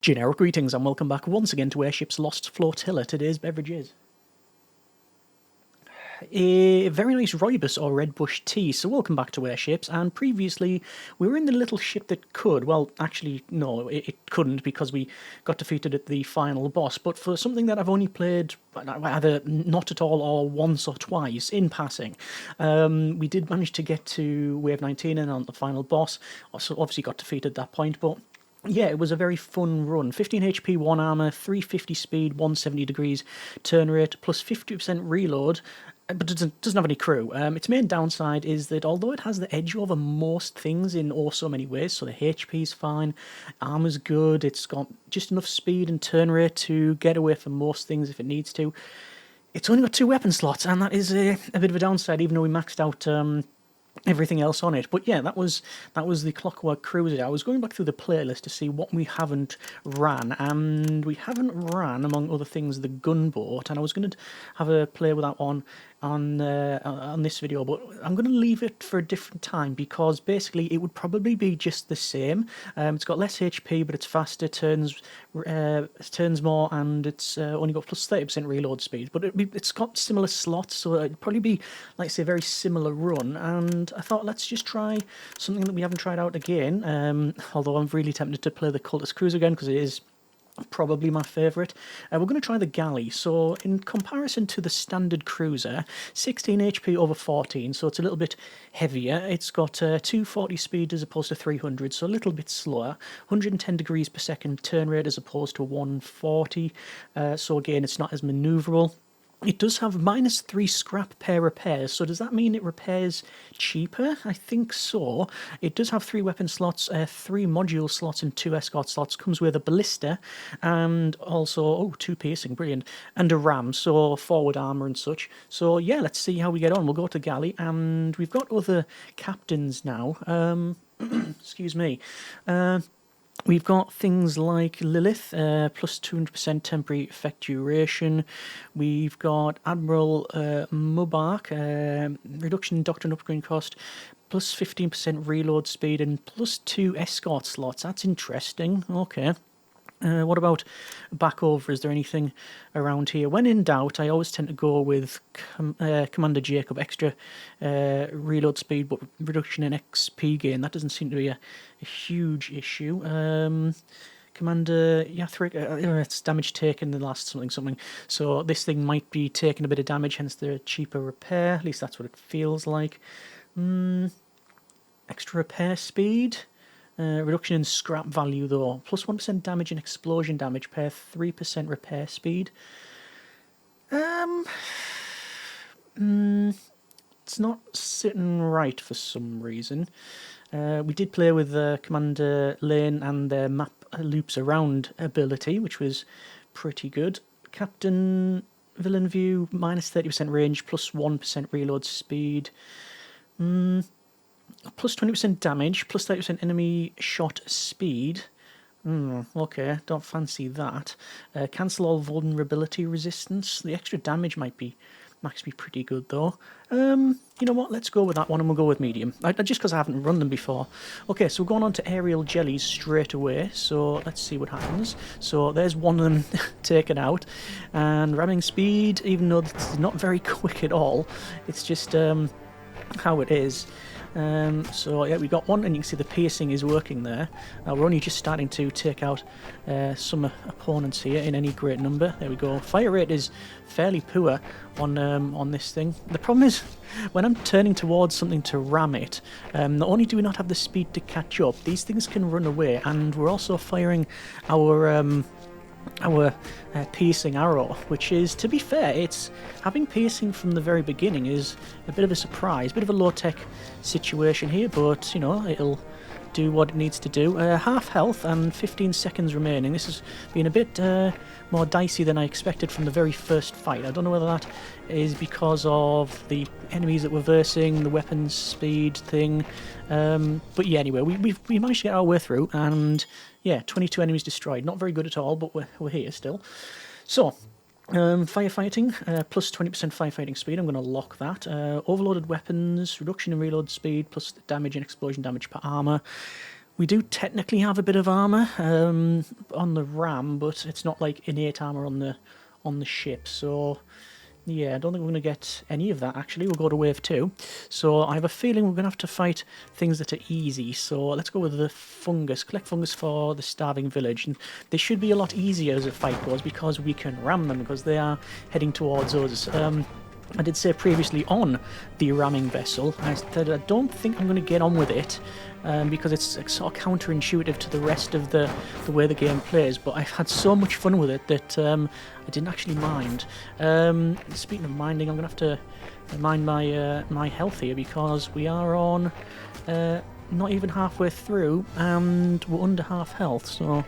Generic greetings and welcome back once again to Airships Lost Flotilla. Today's beverage is a very nice rooibos or red bush tea. So welcome back to Airships, and previously we were in the little ship that could, well actually no, it couldn't because we got defeated at the final boss, but for something that I've only played either not at all or once or twice in passing, we did manage to get to wave 19 and on the final boss. Also obviously got defeated at that point, but yeah, it was a very fun run. 15 HP, 1 armour, 350 speed, 170 degrees turn rate, plus 50% reload, but it doesn't have any crew. Its main downside is that although it has the edge over most things in oh so many ways, so the HP's fine, armour's good, it's got just enough speed and turn rate to get away from most things if it needs to, it's only got 2 weapon slots, and that is a bit of a downside, even though we maxed out everything else on it. But yeah, that was the Clockwork Cruiser. I was going back through the playlist to see what we haven't ran, and we haven't ran, among other things, the gunboat, and I was going to have a play with that one on this video, but I'm going to leave it for a different time because basically it would probably be just the same. It's got less HP, but it's faster, turns more, and it's only got plus 30% reload speed, but it's got similar slots, so it'd probably be, like say, a very similar run. And I thought, let's just try something that we haven't tried out again, although I'm really tempted to play the Cultist Cruise again because it is probably my favourite. We're going to try the galley. So in comparison to the standard cruiser, 16 HP over 14, so it's a little bit heavier. It's got 240 speed as opposed to 300, so a little bit slower. 110 degrees per second turn rate as opposed to 140, so again it's not as manoeuvrable. It does have -3 scrap per repairs, so does that mean it repairs cheaper? I think so. It does have 3 weapon slots, 3 module slots and 2 escort slots. Comes with a ballista and also 2 piercing, brilliant, and a ram, so forward armour and such. So yeah, let's see how we get on. We'll go to galley, and we've got other captains now. Excuse me. We've got things like Lilith, plus 200% temporary effect duration. We've got Admiral Mubarak, reduction in doctrine upgrade cost, plus 15% reload speed, and plus 2 escort slots. That's interesting. Okay. What about back over? Is there anything around here? When in doubt, I always tend to go with Commander Jacob. Extra reload speed, but reduction in XP gain. That doesn't seem to be a huge issue. Commander Yathric, it's damage taken the last something. So this thing might be taking a bit of damage, hence the cheaper repair. At least that's what it feels like. Extra repair speed. Reduction in scrap value though, plus 1% damage and explosion damage per 3% repair speed. It's not sitting right for some reason. We did play with Commander Lane and their map loops around ability, which was pretty good. Captain Villain View, -30% range, plus 1% reload speed. Plus 20% damage, plus 30% enemy shot speed. Okay, don't fancy that. Cancel all vulnerability resistance. The extra damage might be pretty good though. You know what, let's go with that one, and we'll go with medium. Just because I haven't run them before. Okay, so we're going on to aerial jellies straight away, so let's see what happens. So there's one of them taken out, and ramming speed, even though it's not very quick at all, it's just how it is. So yeah, we got one, and you can see the piercing is working there. We're only just starting to take out some opponents here in any great number. There we go. Fire rate is fairly poor on this thing. The problem is, when I'm turning towards something to ram it, not only do we not have the speed to catch up, these things can run away, and we're also firing our piercing arrow, which is, to be fair, it's having piercing from the very beginning is a bit of a surprise, bit of a low-tech situation here, but you know, it'll do what it needs to do. Half health and 15 seconds remaining. This has been a bit more dicey than I expected from the very first fight. I don't know whether that is because of the enemies that we're versing, the weapons speed thing, but yeah, anyway, we managed to get our way through, and yeah, 22 enemies destroyed. Not very good at all, but we're here still. So, firefighting, plus 20% firefighting speed, I'm going to lock that. Overloaded weapons, reduction in reload speed, plus damage and explosion damage per armour. We do technically have a bit of armour on the ram, but it's not like innate armour on the ship. So yeah, I don't think we're going to get any of that, actually. We'll go to wave 2. So I have a feeling we're going to have to fight things that are easy. So let's go with the fungus. Collect fungus for the starving village. And this should be a lot easier as the fight goes because we can ram them because they are heading towards us. I did say previously on the ramming vessel, I said I don't think I'm going to get on with it because it's sort of counterintuitive to the rest of the way the game plays, but I've had so much fun with it that I didn't actually mind. Speaking of minding, I'm going to have to mind my health here because we are on not even halfway through and we're under half health, so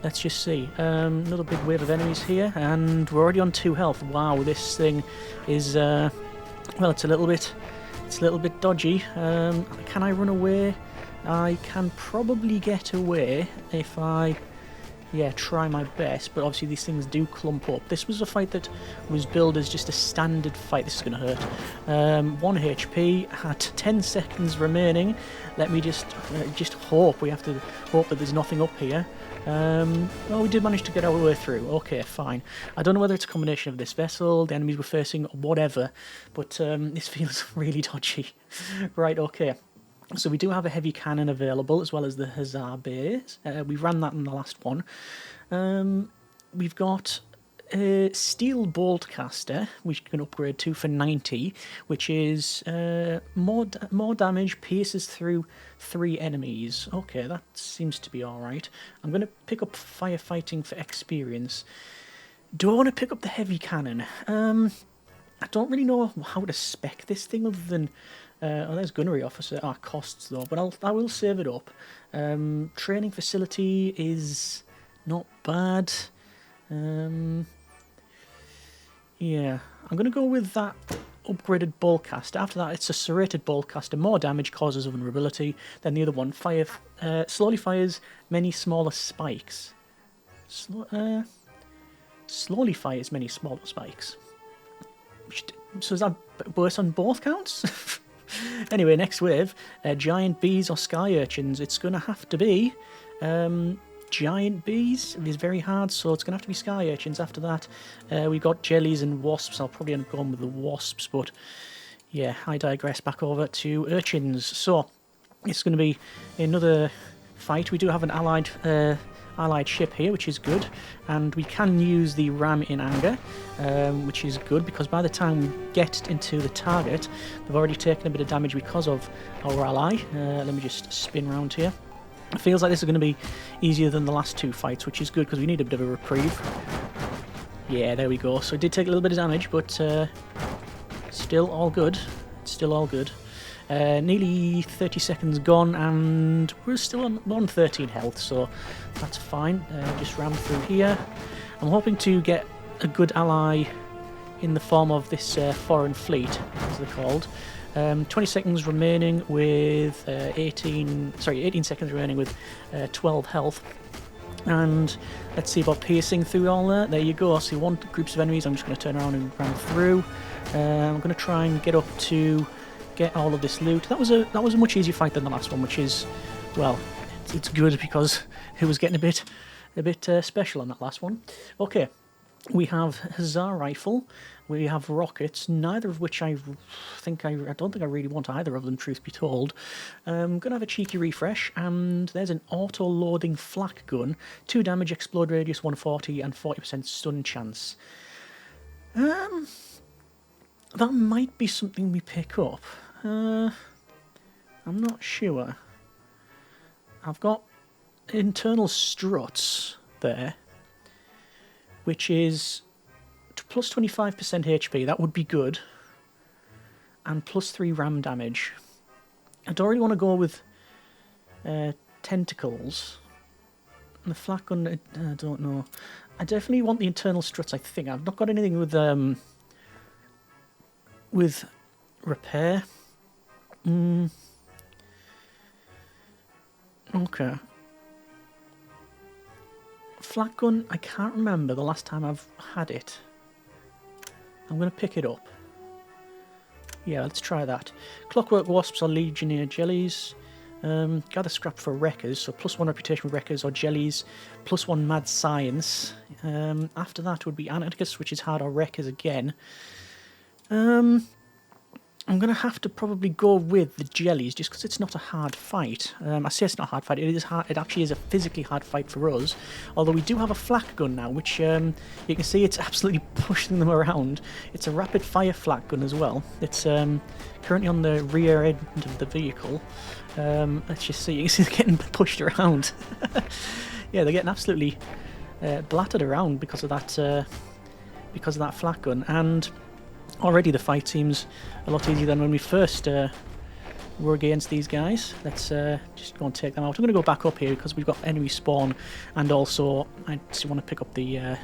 let's just see. Another big wave of enemies here and we're already on 2 health. Wow, this thing is well, it's a little bit dodgy. Can I run away? I can probably get away if I try my best, but obviously these things do clump up. This was a fight that was billed as just a standard fight. This is going to hurt. 1 HP at 10 seconds remaining. Let me just hope. We have to hope that there's nothing up here. Well, we did manage to get our way through. Okay, fine. I don't know whether it's a combination of this vessel, the enemies we're facing, or whatever, but this feels really dodgy. Right, okay. So we do have a heavy cannon available, as well as the Hussar base. We ran that in the last one. We've got a steel bolt caster, which you can upgrade to for 90, which is more damage, pierces through 3 enemies. Okay, that seems to be alright. I'm going to pick up firefighting for experience. Do I want to pick up the heavy cannon? I don't really know how to spec this thing other than... oh, there's gunnery officer. Costs though, but I will save it up. Training facility is not bad. Yeah, I'm going to go with that upgraded boltcaster. After that, it's a serrated boltcaster. More damage, causes vulnerability. Then the other one, slowly fires many smaller spikes. Slowly fires many smaller spikes. So is that worse on both counts? Anyway, next wave, giant bees or sky urchins. It's going to have to be giant bees. It is very hard, so it's going to have to be sky urchins. After that, we've got jellies and wasps. I'll probably end up going with the wasps, but yeah, I digress. Back over to urchins. So it's going to be another fight. We do have an allied ship here, which is good, and we can use the ram in anger, which is good because by the time we get into the target, they've already taken a bit of damage because of our ally. Let me just spin around here. It feels like this is going to be easier than the last 2 fights, which is good because we need a bit of a reprieve. Yeah, there we go. So it did take a little bit of damage, but still all good. Still all good. Nearly 30 seconds gone, and we're still on 13 health, so that's fine. Just ram through here. I'm hoping to get a good ally in the form of this foreign fleet, as they're called. 20 seconds remaining with 18 seconds remaining with 12 health. And let's see about piercing through all that. There you go. See 1 groups of enemies. I'm just going to turn around and ram through. I'm going to try and get up to get all of this loot. That was a much easier fight than the last one, which is, well, it's good because it was getting a bit special on that last one. Okay, we have Hussar rifle, we have rockets, neither of which I don't think I really want either of them, truth be told. I'm gonna have a cheeky refresh, and there's an auto-loading flak gun, 2 damage, explode radius 140, and 40% stun chance. That might be something we pick up. I'm not sure. I've got internal struts there, which is plus 25% HP. That would be good. And plus 3 ram damage. I don't really want to go with tentacles. And the flak gun, I don't know. I definitely want the internal struts, I think. I've not got anything with repair. Okay. Flak gun, I can't remember the last time I've had it. I'm going to pick it up. Yeah, let's try that. Clockwork wasps or legionnaire jellies. Gather scrap for wreckers, so +1 reputation with wreckers or jellies, +1 mad science. After that would be Anarchus, which is hard, or wreckers again. I'm going to have to probably go with the jellies, just because it's not a hard fight. I say it's not a hard fight, it is hard. It actually is a physically hard fight for us. Although we do have a flak gun now, which you can see it's absolutely pushing them around. It's a rapid fire flak gun as well. It's currently on the rear end of the vehicle. Let's just see, you can see they're getting pushed around. Yeah, they're getting absolutely blattered around because of that flak gun. And already the fight seems a lot easier than when we first were against these guys. Let's just go and take them out. I'm going to go back up here because we've got enemy spawn, and also I just want to pick up the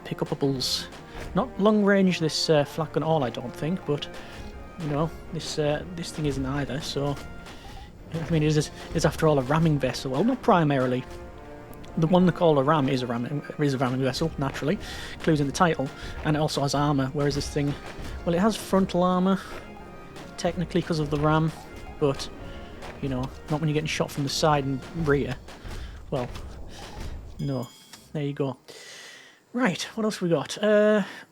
pick-upables. Not long range this flak gun all, I don't think, but you know, this thing isn't either. So I mean, it is after all a ramming vessel. Well, not primarily. The one they call a ram is a ramming vessel, naturally. Clues in the title. And it also has armour, whereas this thing... Well, it has frontal armour, technically, because of the ram, but, you know, not when you're getting shot from the side and rear. Well, no. There you go. Right, what else have we got?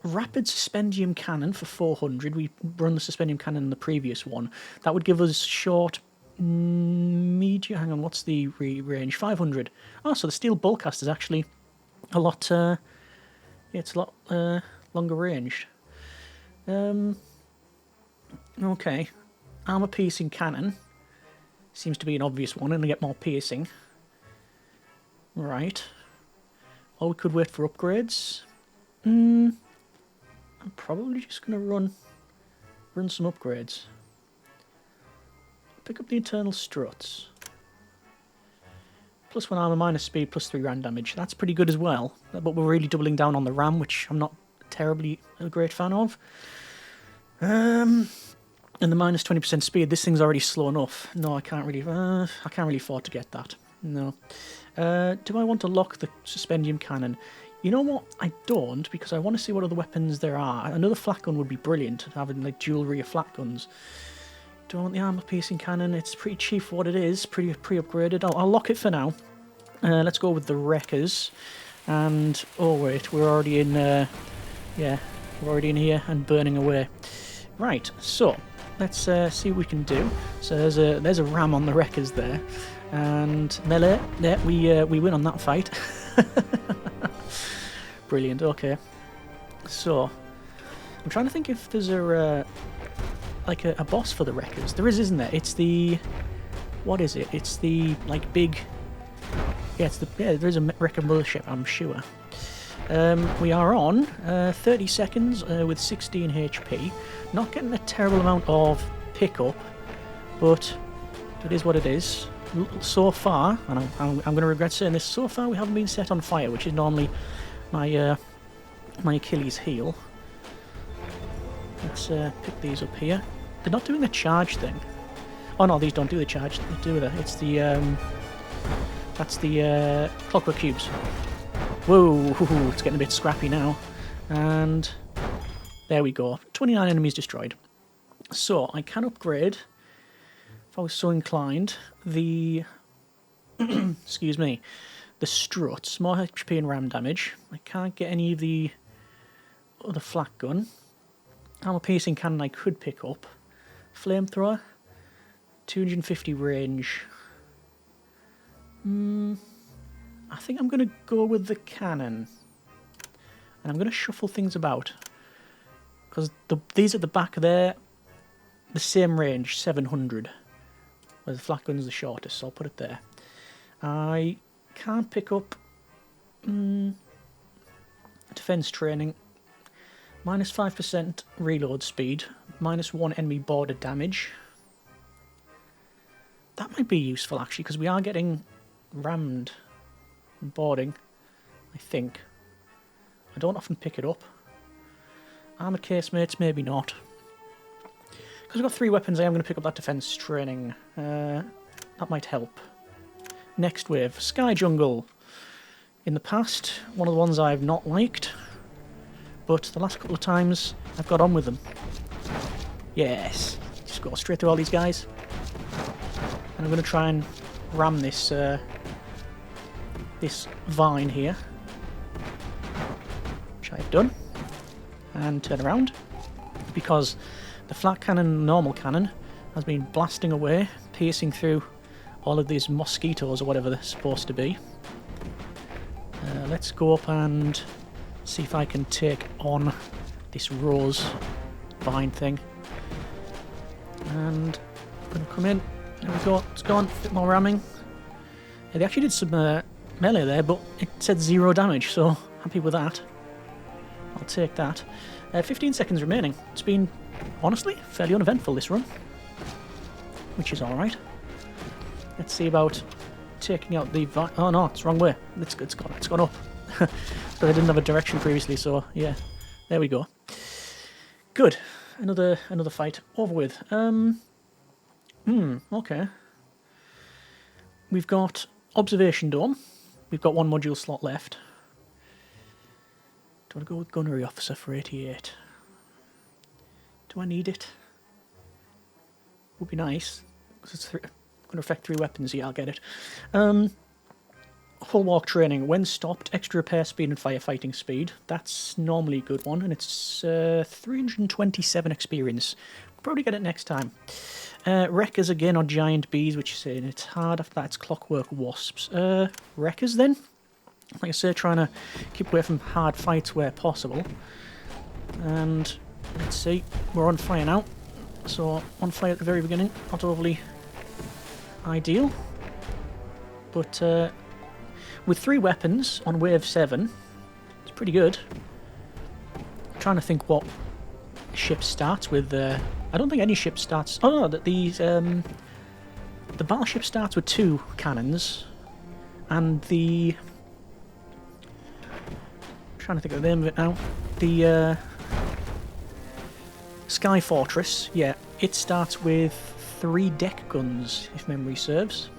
Rapid suspendium cannon for 400. We run the suspendium cannon in the previous one. That would give us short... medium. Hang on, what's the range? 500. Oh, so the steel bullcast is actually a lot. Yeah, it's a lot longer ranged. Okay, armor piercing cannon seems to be an obvious one, and I get more piercing. Right. Or we could wait for upgrades. I'm probably just gonna run some upgrades. Pick up the internal struts. +1 armor, -speed, +3 ram damage. That's pretty good as well. But we're really doubling down on the ram, which I'm not terribly a great fan of. And the -20% speed. This thing's already slow enough. No, I can't really afford to get that. No. Do I want to lock the suspendium cannon? You know what? I don't, because I want to see what other weapons there are. Another flak gun would be brilliant, having like dual rear flak guns. Do I want the armor-piercing cannon? It's pretty cheap for what it is, pretty pre-upgraded. I'll lock it for now. Let's go with the wreckers. And, oh wait, we're already in, yeah, we're already in here and burning away. Right, so, let's see what we can do. So there's a ram on the wreckers there. And melee, yeah, we win on that fight. Brilliant, okay. So, I'm trying to think if there's a boss for the wreckers. There is, isn't there? It's the... What is it? It's the, like, big... Yeah, there is a wrecker mothership, I'm sure. We are on 30 seconds with 16 HP. Not getting a terrible amount of pickup, but it is what it is. So far, and I'm going to regret saying this, so far we haven't been set on fire, which is normally my Achilles heel. Let's pick these up here. They're not doing the charge thing. Oh no, these don't do the charge. They do that. It's the that's the clockwork cubes. Whoa, it's getting a bit scrappy now. And there we go. 29 enemies destroyed. So I can upgrade, if I was so inclined, the excuse me, the struts, more HP and ram damage. I can't get any of the other flak gun. Armor piercing cannon I could pick up. Flamethrower, 250 range. I think I'm going to go with the cannon. And I'm going to shuffle things about. Because these at the back there, the same range, 700. Where the flak gun's the shortest, so I'll put it there. I can't pick up defense training. -5% reload speed. -1 enemy border damage. That might be useful, actually, because we are getting rammed and boarding, I think. I don't often pick it up. Armoured casemates, maybe not. Because I've got 3 weapons, I am going to pick up that defense training. That might help. Next wave, Sky Jungle. In the past, one of the ones I've not liked, but the last couple of times I've got on with them. Yes, just go straight through all these guys. And I'm going to try and ram this this vine here, which I've done, and turn around, because the flat cannon and normal cannon has been blasting away, piercing through all of these mosquitoes or whatever they're supposed to be. Let's go up and see if I can take on this rose vine thing. And I'm going to come in. There we go. It's gone. A bit more ramming. Yeah, they actually did some melee there, but it said 0 damage, so happy with that. I'll take that. 15 seconds remaining. It's been, honestly, fairly uneventful, this run, which is alright. Let's see about taking out the vine. Oh no, it's the wrong way. It's gone up. But I didn't have a direction previously, so yeah. There we go. Good. Another fight over with. Okay. We've got Observation Dome. We've got 1 module slot left. Do I want to go with Gunnery Officer for 88? Do I need it? Would be nice, because it's going to affect 3 weapons. Yeah, I'll get it. Hull walk training. When stopped, extra repair speed and firefighting speed. That's normally a good one, and it's 327 experience. We'll probably get it next time. Wreckers again are giant bees, which is saying it's hard. After that, it's clockwork wasps. Wreckers then? Like I say, trying to keep away from hard fights where possible. And let's see, we're on fire now. So, on fire at the very beginning, not overly ideal. But with 3 weapons on wave 7, it's pretty good. I'm trying to think what ship starts with. I don't think any ship starts. Oh no, the battleship starts with 2 cannons, and the. I'm trying to think of the name of it now. The Sky Fortress, yeah, it starts with 3 deck guns, if memory serves.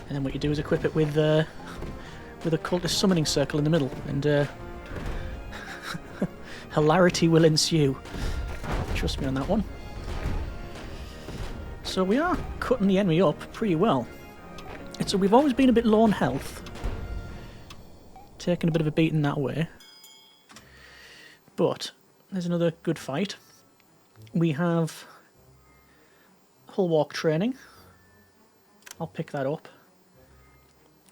And then what you do is equip it with a cultist summoning circle in the middle, and hilarity will ensue. Trust me on that one. So we are cutting the enemy up pretty well. So we've always been a bit low on health, taking a bit of a beating that way. But there's another good fight. We have hull walk training. I'll pick that up.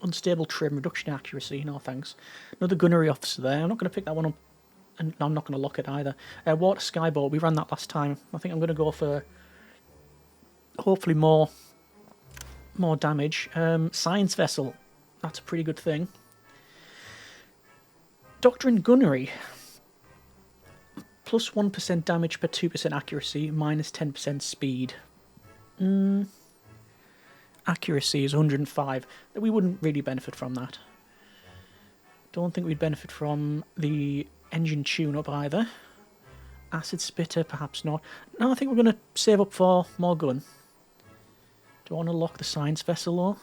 Unstable trim, reduction in accuracy, no thanks. Another gunnery officer there. I'm not going to pick that one up, and I'm not going to lock it either. Water skyboat, we ran that last time. I think I'm going to go for hopefully more damage. Science vessel, that's a pretty good thing. Doctrine gunnery, plus 1% damage per 2% accuracy, minus 10% speed. Accuracy is 105. We wouldn't really benefit from that. Don't think we'd benefit from the engine tune-up either. Acid spitter, perhaps not. No, I think we're going to save up for more gun. Do I want to lock the science vessel though?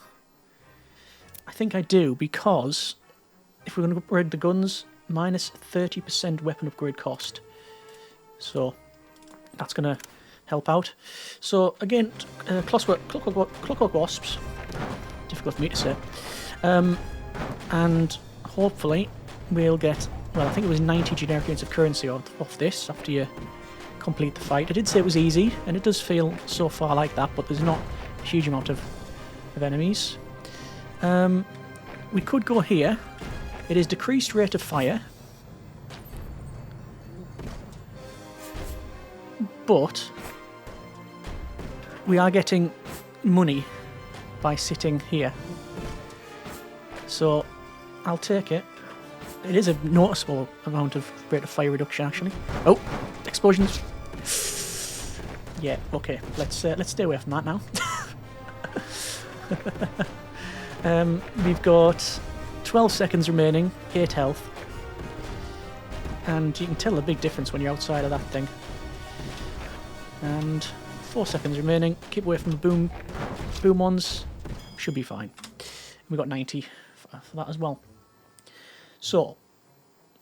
I think I do, because if we're going to upgrade the guns, minus 30% weapon upgrade cost. So that's going to help out. So again, clockwork wasps. Difficult for me to say. And hopefully we'll get, well, I think it was 90 generic units of currency off this after you complete the fight. I did say it was easy, and it does feel so far like that, but there's not a huge amount of enemies. We could go here. It is decreased rate of fire, but we are getting money by sitting here. So I'll take it. It is a noticeable amount of rate of fire reduction, actually. Oh, explosions. Yeah, okay. Let's stay away from that now. We've got 12 seconds remaining, 8 health. And you can tell a big difference when you're outside of that thing. And 4 seconds remaining. Keep away from the boom ones. Should be fine. We got 90 for that as well. So,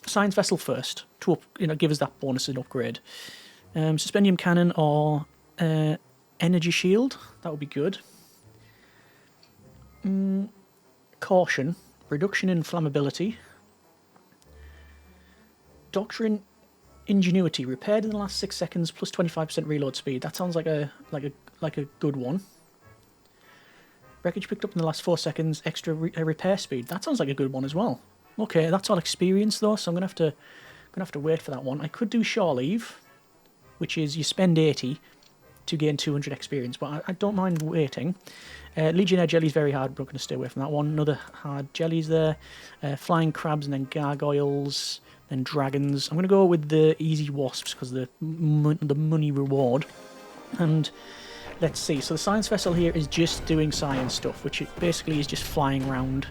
science vessel first to give us that bonus and upgrade. Suspendium cannon or Energy shield, that would be good. Caution, reduction in flammability. Doctrine ingenuity, repaired in the last 6 seconds plus 25% reload speed. That sounds like a good one. Wreckage picked up in the last 4 seconds, extra repair speed. That sounds like a good one as well. Okay, that's all experience though, so I'm gonna have to wait for that one. I could do shore leave, which is you spend 80 to gain 200 experience, but I don't mind waiting. Legionnaire jelly's very hard, but I'm going to stay away from that one. Another hard jelly's there. Flying crabs and then gargoyles, then dragons. I'm going to go with the easy wasps because the money reward. And let's see, so the science vessel here is just doing science stuff, which it basically is just flying around.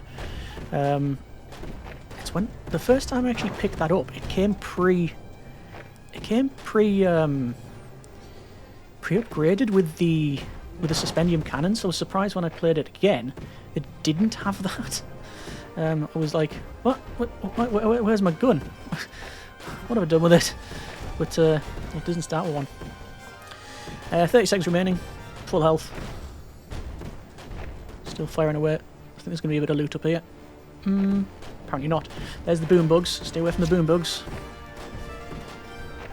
It's when the first time I actually picked that up, it came pre-upgraded with the suspendium cannon, so I was surprised when I played it again it didn't have that. I was like, where's my gun? What have I done with it? But it doesn't start with one. 30 seconds remaining, full health, still firing away. I think there's going to be a bit of loot up here. Apparently not. There's the boom bugs, stay away from the boom bugs.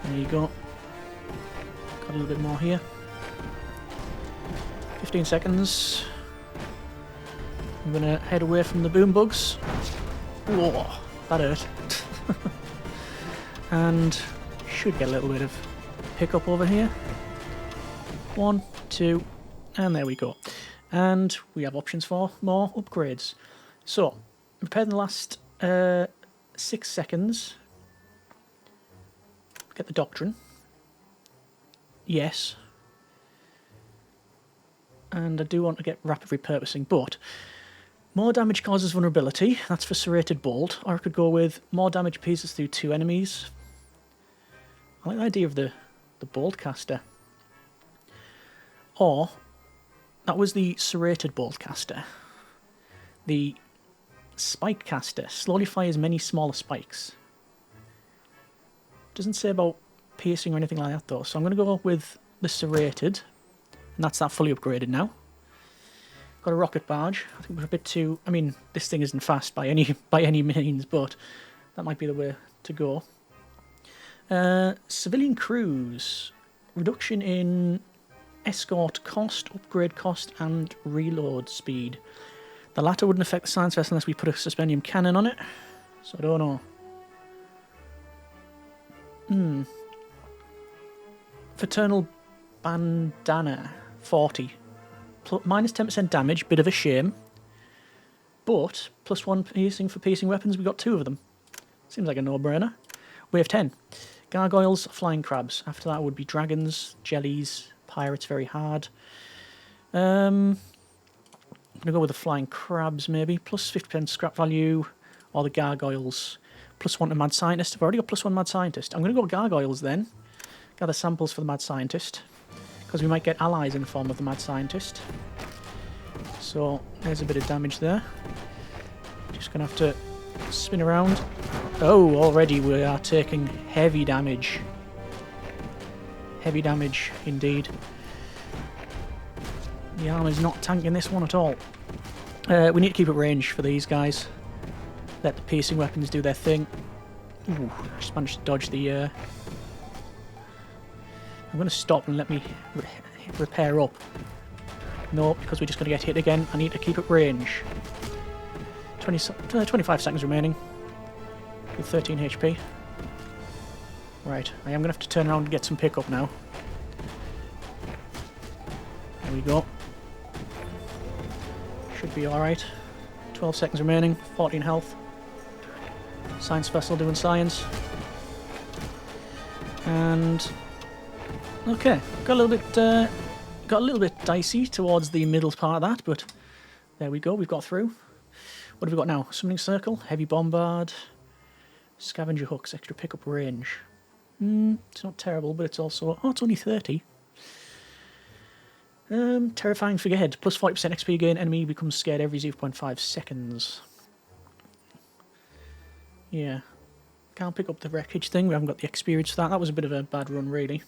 There you go. Got a little bit more here. 15 seconds. I'm gonna head away from the boom bugs. Whoa, that hurt. And should get a little bit of pickup over here. 1, 2, and there we go. And we have options for more upgrades. So, repaired in the last 6 seconds. Get the doctrine. Yes. And I do want to get rapid repurposing, but more damage causes vulnerability. That's for serrated bolt. Or I could go with more damage pieces through 2 enemies. I like the idea of the bolt caster. Or that was the serrated bolt caster. The spike caster slowly fires many smaller spikes. Doesn't say about piercing or anything like that though, so I'm going to go with the serrated, and that's that fully upgraded now. Got a rocket barge. I think we're a bit too. I mean, this thing isn't fast by any means, but that might be the way to go. Civilian crews, reduction in escort cost, upgrade cost, and reload speed. The latter wouldn't affect the science vessel unless we put a suspendium cannon on it, so I don't know. Fraternal bandana, 40. Minus 10% damage, bit of a shame. But, plus 1 piercing for piercing weapons, we got 2 of them. Seems like a no-brainer. Wave 10. Gargoyles, flying crabs. After that would be dragons, jellies, pirates, very hard. I'm going to go with the flying crabs, maybe. Plus 50% scrap value, or the gargoyles. Plus 1 to mad scientist. I've already got plus 1 mad scientist. I'm going to go gargoyles then. Gather samples for the mad scientist, because we might get allies in the form of the mad scientist. So there's a bit of damage there. Just going to have to spin around. Oh, already we are taking heavy damage. Heavy damage indeed. The armor's not tanking this one at all. We need to keep at range for these guys. Let the piercing weapons do their thing. Ooh, just managed to dodge the... I'm going to stop and let me repair up. No, because we're just going to get hit again. I need to keep at range. 25 seconds remaining. With 13 HP. Right, I am going to have to turn around and get some pickup now. There we go. Should be alright. 12 seconds remaining, 14 health. Science vessel doing science. And okay, got a little bit dicey towards the middle part of that, but there we go, we've got through. What have we got now? Summoning circle, heavy bombard, scavenger hooks, extra pickup range. It's not terrible, but it's also... Oh, it's only 30. Terrifying figurehead. Plus 40% XP gain. Enemy becomes scared every 0.5 seconds. Yeah. Can't pick up the wreckage thing. We haven't got the experience for that. That was a bit of a bad run, really.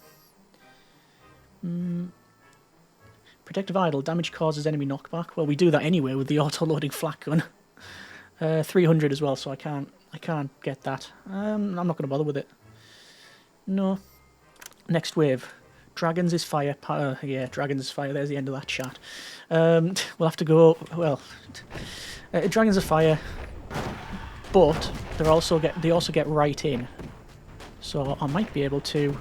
Protective idle. Damage causes enemy knockback. Well, we do that anyway with the auto-loading flak gun. 300 as well, so I can't get that. I'm not going to bother with it. No. Next wave. Dragons is fire. Yeah, Dragons is fire. There's the end of that chat. We'll have to go... Well, Dragons are fire, but they also get right in. So I might be able to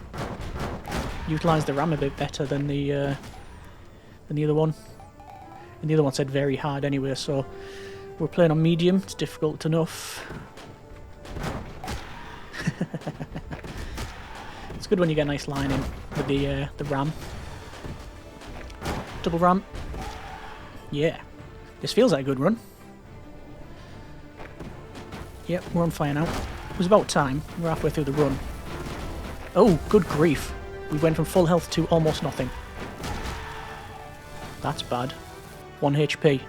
utilise the ram a bit better than the other one. And the other one said very hard anyway, so we're playing on medium. It's difficult enough. It's good when you get a nice line in with the ram. Double ram. Yeah. This feels like a good run. Yep, we're on fire now. It was about time. We're halfway through the run. Oh, good grief. We went from full health to almost nothing. That's bad. 1 HP.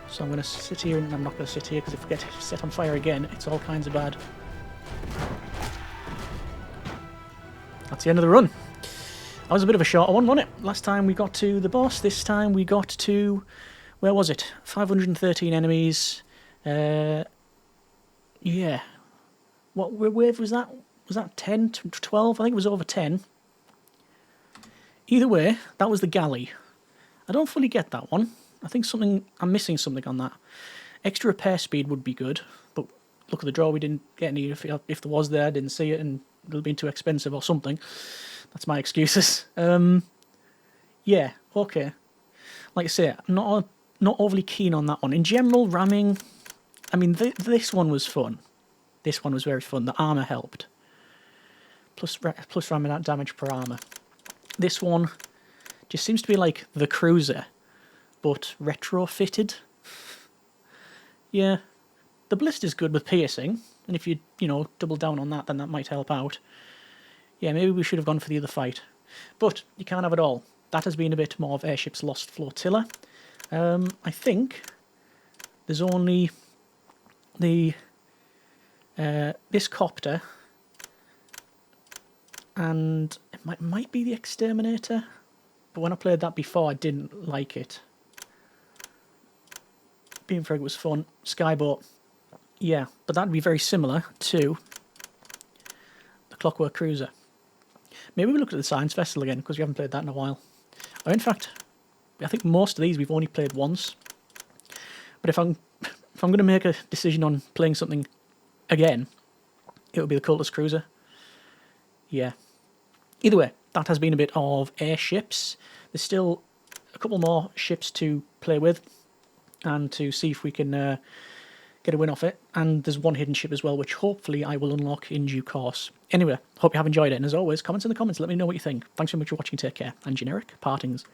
So I'm going to sit here, and I'm not going to sit here because if we get set on fire again, it's all kinds of bad. That's the end of the run. That was a bit of a shorter one, wasn't it? Last time we got to the boss, this time we got to... Where was it? 513 enemies. Yeah. What wave was that? Was that 10 to 12? I think it was over 10. Either way, that was the galley. I don't fully get that one. I think I'm missing something on that. Extra repair speed would be good, but look at the draw, we didn't get any. If there was there, I didn't see it, and it would have been too expensive or something. That's my excuses. Yeah, okay. Like I say, I'm not overly keen on that one. In general, ramming, I mean, this one was fun. This one was very fun. The armour helped. Plus ramming damage per armour. This one just seems to be like the cruiser, but retrofitted. Yeah, the blister's good with piercing, and if you double down on that, then that might help out. Yeah, maybe we should have gone for the other fight, but you can't have it all. That has been a bit more of Airships Lost Flotilla. I think there's only the this copter, and it might be the exterminator, but when I played that before I didn't like it. Beam Frag was fun. Skyboat, yeah, but that'd be very similar to the Clockwork Cruiser. Maybe we look at the Science Vessel again, because we haven't played that in a while. Or in fact, I think most of these we've only played once. But if I'm going to make a decision on playing something again, it would be the Cultist Cruiser. Yeah. Either way, that has been a bit of Airships. There's still a couple more ships to play with and to see if we can get a win off it. And there's one hidden ship as well, which hopefully I will unlock in due course. Anyway, hope you have enjoyed it. And as always, comments in the comments. Let me know what you think. Thanks so much for watching. Take care. And generic partings.